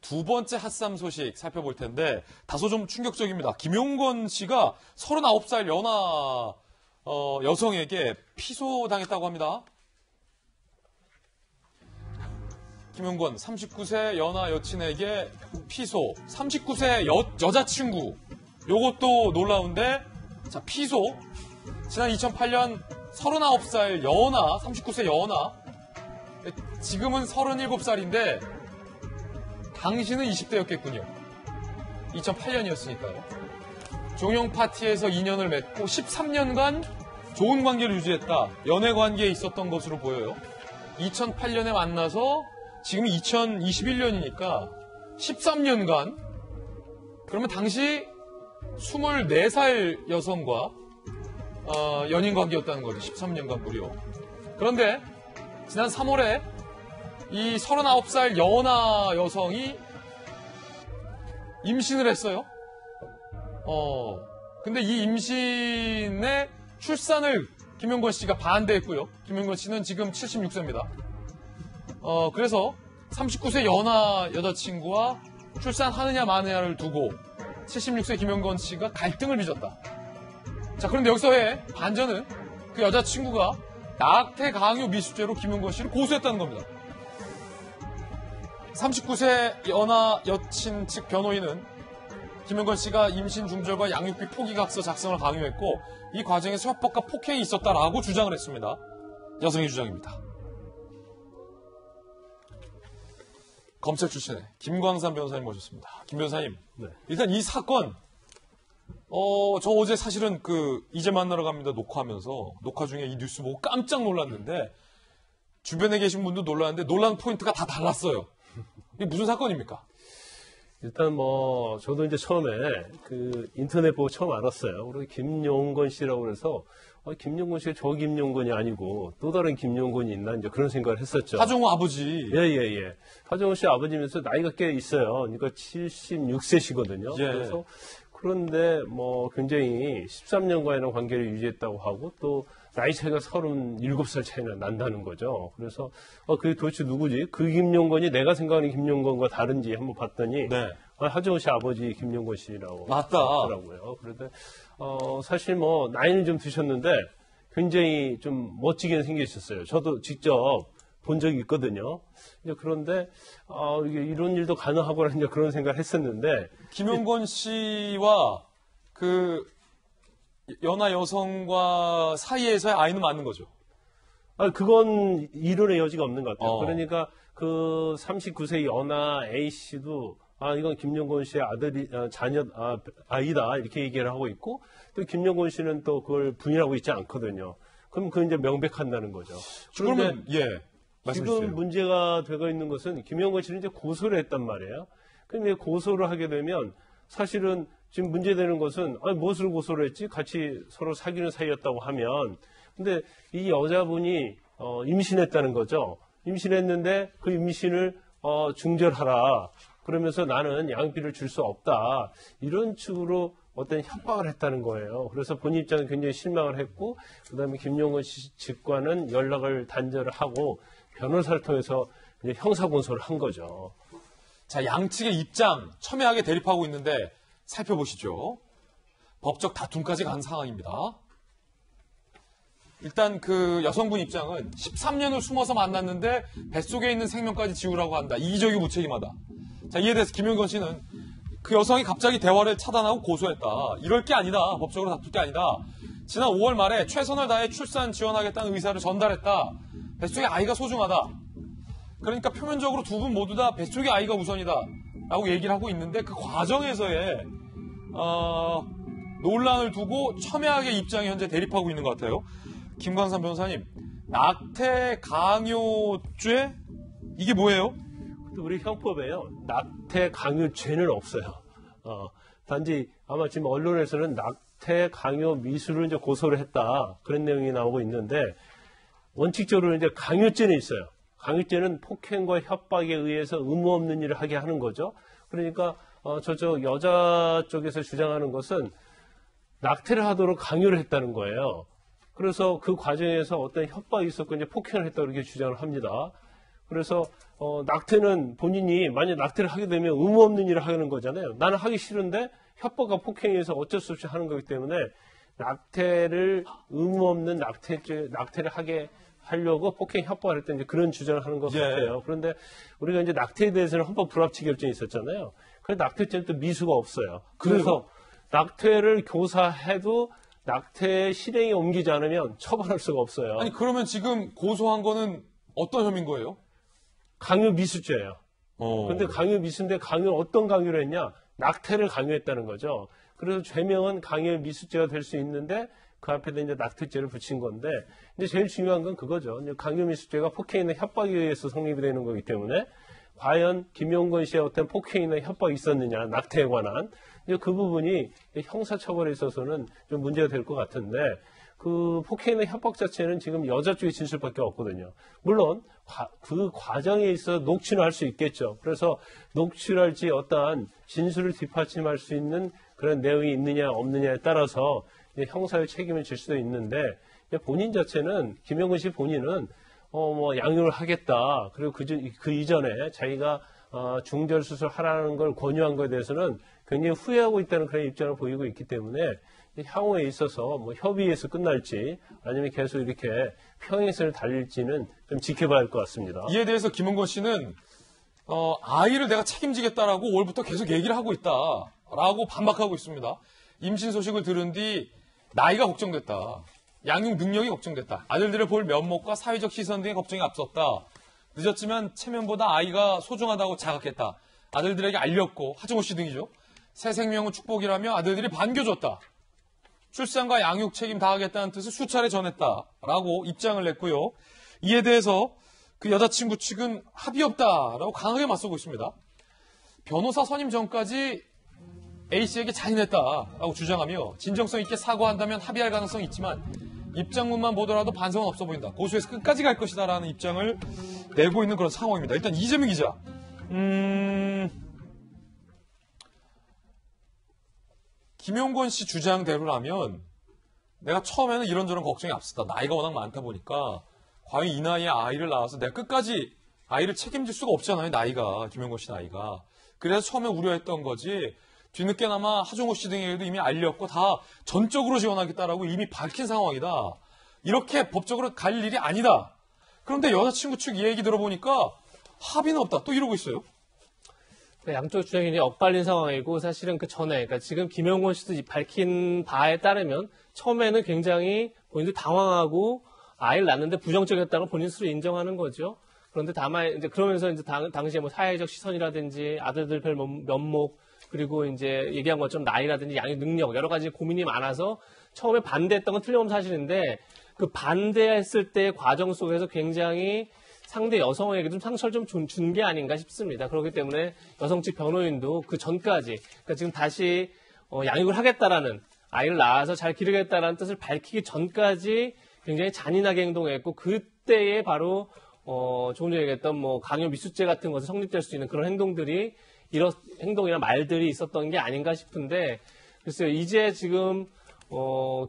두 번째 핫삼 소식 살펴볼 텐데 다소 좀 충격적입니다. 김용건 씨가 39살 연하 여성에게 피소당했다고 합니다. 김용건 39세 연하 여친에게 피소, 39세 여자친구. 요것도 놀라운데, 자, 피소. 지난 2008년 39살 연하, 39세 연하. 지금은 37살인데, 당시는 20대였겠군요. 2008년이었으니까요. 종영 파티에서 인연을 맺고 13년간 좋은 관계를 유지했다. 연애 관계에 있었던 것으로 보여요. 2008년에 만나서 지금 2021년이니까 13년간, 그러면 당시 24살 여성과 연인 관계였다는 거죠. 13년간 무려. 그런데 지난 3월에 이 39살 연하 여성이 임신을 했어요. 근데 이 임신에 출산을 김용건 씨가 반대했고요. 김용건 씨는 지금 76세입니다. 그래서 39세 연하 여자친구와 출산하느냐 마느냐를 두고 76세 김용건 씨가 갈등을 빚었다. 자, 그런데 여기서의 반전은 그 여자친구가 낙태 강요 미수죄로 김용건 씨를 고소했다는 겁니다. 39세 연하 여친 측 변호인은 김용건 씨가 임신 중절과 양육비 포기각서 작성을 강요했고 이 과정에서 협박과 폭행이 있었다라고 주장을 했습니다. 여성의 주장입니다. 검찰 출신의 김광삼 변호사님 모셨습니다. 김 변호사님, 네. 일단 이 사건, 저 어제 사실은 이제 만나러 갑니다 녹화 중에 이 뉴스 보고 깜짝 놀랐는데 주변에 계신 분도 놀랐는데 놀란 포인트가 다 달랐어요. 이게 무슨 사건입니까? 일단 저도 이제 처음에 인터넷 보고 처음 알았어요. 우리 김용건 씨라고 그래서 김용건 씨가 저 김용건이 아니고 또 다른 김용건이 있나 이제 그런 생각을 했었죠. 하정우 아버지. 예. 하정우 씨 아버지면서 나이가 꽤 있어요. 그러니까 76세시거든요. 예. 그래서 그런데 굉장히 13년간이나 관계를 유지했다고 하고 또 나이 차이가 37살 차이나 난다는 거죠. 그래서 그게 도대체 누구지? 그 김용건이 내가 생각하는 김용건과 다른지 한번 봤더니 네. 하정우 씨 아버지 김용건 씨라고 맞다. 하더라고요. 그런데 사실 나이는 좀 드셨는데 굉장히 좀 멋지게 생기셨어요. 저도 직접 본 적이 있거든요. 이제 그런데 이게 이런 일도 가능하구나 이제 그런 생각을 했었는데 김용건 씨와 연하 여성과 사이에서의 아이는 맞는 거죠? 그건 이론의 여지가 없는 것 같아요. 그러니까 39세 연하 A 씨도 이건 김용건 씨의 아이다 이렇게 얘기를 하고 있고 또 김용건 씨는 또 그걸 부인하고 있지 않거든요. 그럼 그건 이제 명백한다는 거죠. 그런데 지금 문제가 되고 있는 것은 김용건 씨는 이제 고소를 했단 말이에요. 근데 고소를 하게 되면 사실은 지금 문제되는 것은 무엇을 고소를 했지? 같이 서로 사귀는 사이였다고 하면 근데 이 여자분이 임신했다는 거죠. 임신했는데 그 임신을 중절하라. 그러면서 나는 양육비를 줄 수 없다. 이런 식으로 어떤 협박을 했다는 거예요. 그래서 본인 입장은 굉장히 실망을 했고 그다음에 김용건 씨 측과는 연락을 단절을 하고 변호사를 통해서 이제 형사고소를 한 거죠. 자, 양측의 입장 첨예하게 대립하고 있는데 살펴보시죠. 법적 다툼까지 간 상황입니다. 일단 여성분 입장은 13년을 숨어서 만났는데 뱃속에 있는 생명까지 지우라고 한다. 이기적이고 무책임하다. 자, 이에 대해서 김용건 씨는 그 여성이 갑자기 대화를 차단하고 고소했다. 이럴 게 아니다. 법적으로 다툴 게 아니다. 지난 5월 말에 최선을 다해 출산 지원하겠다는 의사를 전달했다. 뱃속에 아이가 소중하다. 그러니까 표면적으로 두 분 모두 다 뱃속에 아이가 우선이다. 라고 얘기를 하고 있는데 그 과정에서의 논란을 두고 첨예하게 입장이 현재 대립하고 있는 것 같아요. 김광삼 변호사님, 낙태 강요죄? 이게 뭐예요? 우리 형법에요. 낙태 강요죄는 없어요. 단지 아마 지금 언론에서는 낙태 강요 미수를 이제 고소를 했다. 그런 내용이 나오고 있는데 원칙적으로 이제 강요죄는 있어요. 강요죄는 폭행과 협박에 의해서 의무 없는 일을 하게 하는 거죠. 그러니까 저쪽 여자 쪽에서 주장하는 것은 낙태를 하도록 강요를 했다는 거예요. 그래서 그 과정에서 어떤 협박이 있었고 이제 폭행을 했다고 이렇게 주장을 합니다. 그래서 낙태는 본인이 만약 낙태를 하게 되면 의무 없는 일을 하는 거잖아요. 나는 하기 싫은데 협박과 폭행에서 어쩔 수 없이 하는 거기 때문에 낙태를 의무 없는 낙태를 하려고 폭행 협박을 했던 이제 그런 주장을 하는 것 같아요. 그런데 우리가 이제 낙태에 대해서는 헌법 불합치 결정이 있었잖아요. 그래서 낙태죄는 또 미수가 없어요. 그래서 낙태를 교사해도 낙태 실행에 옮기지 않으면 처벌할 수가 없어요. 아니 그러면 지금 고소한 거는 어떤 혐의인 거예요? 강요 미수죄예요. 그런데 강요 미수인데 어떤 강요를 했냐? 낙태를 강요했다는 거죠. 그래서 죄명은 강요 미수죄가 될 수 있는데 그 앞에다 이제 낙태죄를 붙인 건데, 이제 제일 중요한 건 그거죠. 강요 미수죄가 폭행이나 협박에 의해서 성립이 되는 거기 때문에 과연 김용건 씨의 어떤 폭행이나 협박이 있었느냐, 낙태에 관한 이제 그 부분이 형사처벌에 있어서는 좀 문제가 될 것 같은데, 그 폭행이나 협박 자체는 지금 여자 쪽의 진술밖에 없거든요. 물론 그 과정에 있어 녹취는 할 수 있겠죠. 그래서 녹취할지 어떠한 진술을 뒷받침할 수 있는 그런 내용이 있느냐 없느냐에 따라서 형사의 책임을 질 수도 있는데, 본인 자체는 김용건 씨 본인은 양육을 하겠다. 그리고 그 이전에 자기가 중절 수술 하라는 걸 권유한 것에 대해서는 굉장히 후회하고 있다는 그런 입장을 보이고 있기 때문에 향후에 있어서 뭐 협의에서 끝날지 아니면 계속 이렇게 평행선을 달릴지는 좀 지켜봐야 할 것 같습니다. 이에 대해서 김용건 씨는 아이를 내가 책임지겠다라고 5월부터 계속 얘기를 하고 있다라고 반박하고 있습니다. 임신 소식을 들은 뒤 나이가 걱정됐다. 양육 능력이 걱정됐다. 아들들을 볼 면목과 사회적 시선 등의 걱정이 앞섰다. 늦었지만 체면보다 아이가 소중하다고 자각했다. 아들들에게 알렸고, 하정우 씨 등이죠. 새 생명은 축복이라며 아들들이 반겨줬다. 출산과 양육 책임 다하겠다는 뜻을 수차례 전했다라고 입장을 냈고요. 이에 대해서 그 여자친구 측은 합의 없다라고 강하게 맞서고 있습니다. 변호사 선임 전까지 A씨에게 잔인했다라고 주장하며 진정성 있게 사과한다면 합의할 가능성이 있지만 입장문만 보더라도 반성은 없어 보인다. 고소해서 끝까지 갈 것이다라는 입장을 내고 있는 그런 상황입니다. 일단 이재명 기자. 김용건 씨 주장대로라면 내가 처음에는 이런저런 걱정이 앞섰다. 나이가 워낙 많다 보니까 과연 이 나이에 아이를 낳아서 내가 끝까지 아이를 책임질 수가 없잖아요. 나이가. 김용건 씨 나이가. 그래서 처음에 우려했던 거지. 뒤늦게나마 하정우 씨 등에게도 이미 알렸고 다 전적으로 지원하겠다라고 이미 밝힌 상황이다. 이렇게 법적으로 갈 일이 아니다. 그런데 여자친구 측 얘기 들어보니까 합의는 없다. 또 이러고 있어요. 양쪽 주장이 엇갈린 상황이고 사실은 그 전에 그러니까 지금 김용건 씨도 밝힌 바에 따르면 처음에는 굉장히 본인도 당황하고 아이를 낳는데 부정적이었다고 본인 스스로 인정하는 거죠. 그런데 다만 이제 그러면서 이제 당시에 뭐 사회적 시선이라든지 아들들 별 면목 그리고 이제 얘기한 것처럼 나이라든지 양육 능력 여러 가지 고민이 많아서 처음에 반대했던 건 틀림없는 사실인데 그 반대했을 때의 과정 속에서 굉장히 상대 여성에게 좀 상처를 좀 준 게 아닌가 싶습니다. 그렇기 때문에 여성 측 변호인도 그 전까지 그러니까 지금 다시 양육을 하겠다라는 아이를 낳아서 잘 기르겠다라는 뜻을 밝히기 전까지 굉장히 잔인하게 행동했고 그때에 바로 조금 전에 얘기했던 뭐 강요 미수죄 같은 것이 성립될 수 있는 그런 행동들이 이런 행동이나 말들이 있었던 게 아닌가 싶은데 글쎄요 이제 지금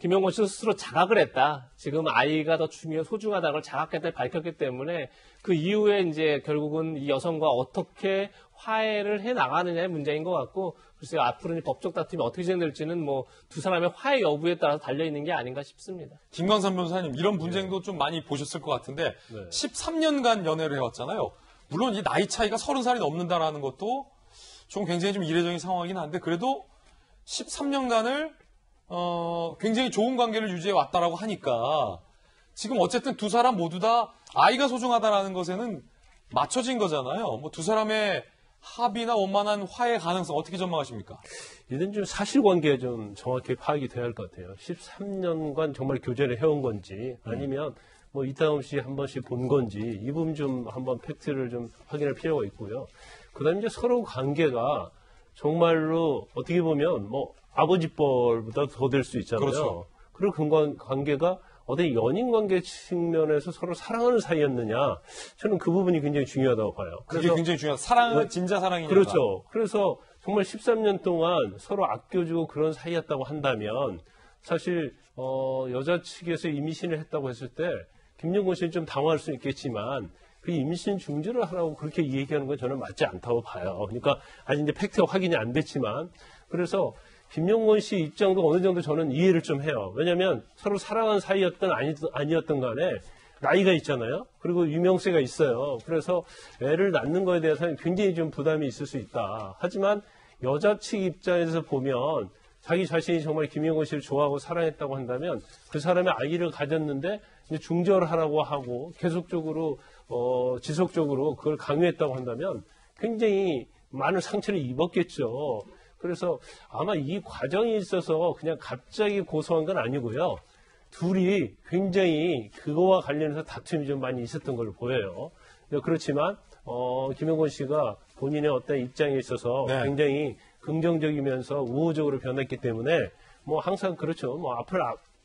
김용건 씨 스스로 자각을 했다. 지금 아이가 더 소중하다는 걸 자각했다 밝혔기 때문에 그 이후에 이제 결국은 이 여성과 어떻게 화해를 해 나가느냐의 문제인 것 같고 글쎄요 앞으로 법적 다툼이 어떻게 진행될지는 뭐 두 사람의 화해 여부에 따라서 달려 있는 게 아닌가 싶습니다. 김광삼 변호사님 이런 분쟁도 좀 많이 보셨을 것 같은데 13년간 연애를 해왔잖아요. 물론 이 나이 차이가 30살이 넘는다라는 것도 좀 굉장히 좀 이례적인 상황이긴 한데 그래도 13년간을 굉장히 좋은 관계를 유지해 왔다라고 하니까 지금 어쨌든 두 사람 모두 다 아이가 소중하다라는 것에는 맞춰진 거잖아요. 뭐 두 사람의 합의나 원만한 화해 가능성 어떻게 전망하십니까? 이런 좀 사실관계가 좀 정확히 파악이 돼야 할 것 같아요. 13년간 정말 교제를 해온 건지 아니면 뭐 이따 없이 한 번씩 본 건지 이 부분 좀 한번 팩트를 좀 확인할 필요가 있고요. 그다음에 이제 서로 관계가 정말로 어떻게 보면 뭐 아버지뻘보다 더 될 수 있잖아요. 그렇죠. 그리고 그 관계가 어떤 연인 관계 측면에서 서로 사랑하는 사이였느냐. 저는 그 부분이 굉장히 중요하다고 봐요. 그게 굉장히 중요하다. 사랑은 진짜 사랑이니까. 그렇죠. 그래서 정말 13년 동안 서로 아껴주고 그런 사이였다고 한다면 사실 여자 측에서 임신을 했다고 했을 때 김용건 씨는 좀 당황할 수 있겠지만 그 임신 중지를 하라고 그렇게 얘기하는 건 저는 맞지 않다고 봐요. 그러니까 아직 이제 팩트가 확인이 안 됐지만 그래서 김용건 씨 입장도 어느 정도 저는 이해를 좀 해요. 왜냐하면 서로 사랑하는 사이였든 아니었든 간에 나이가 있잖아요. 그리고 유명세가 있어요. 그래서 애를 낳는 거에 대해서는 굉장히 좀 부담이 있을 수 있다. 하지만 여자 측 입장에서 보면 자기 자신이 정말 김용건 씨를 좋아하고 사랑했다고 한다면 그 사람의 아이를 가졌는데 이제 중절하라고 하고 계속적으로 지속적으로 그걸 강요했다고 한다면 굉장히 많은 상처를 입었겠죠. 그래서 아마 이 과정이 있어서 그냥 갑자기 고소한 건 아니고요. 둘이 굉장히 그거와 관련해서 다툼이 좀 많이 있었던 걸로 보여요. 그렇지만 김용건 씨가 본인의 어떤 입장에 있어서 네. 굉장히 긍정적이면서 우호적으로 변했기 때문에 뭐 항상 그렇죠. 뭐 앞을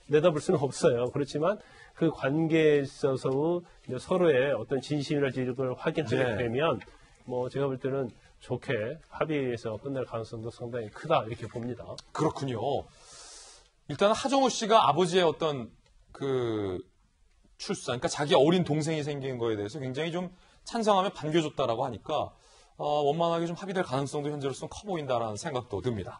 내다볼 수는 없어요. 그렇지만 그 관계에 있어서 이제 서로의 어떤 진심이랄지 이런 걸 확인하게 네. 되면 뭐 제가 볼 때는 좋게 합의해서 끝날 가능성도 상당히 크다 이렇게 봅니다. 그렇군요. 일단 하정우 씨가 아버지의 어떤 그 출산, 그러니까 자기 어린 동생이 생긴 거에 대해서 굉장히 좀 찬성하며 반겨줬다라고 하니까 원만하게 좀 합의될 가능성도 현재로서는 커 보인다라는 생각도 듭니다.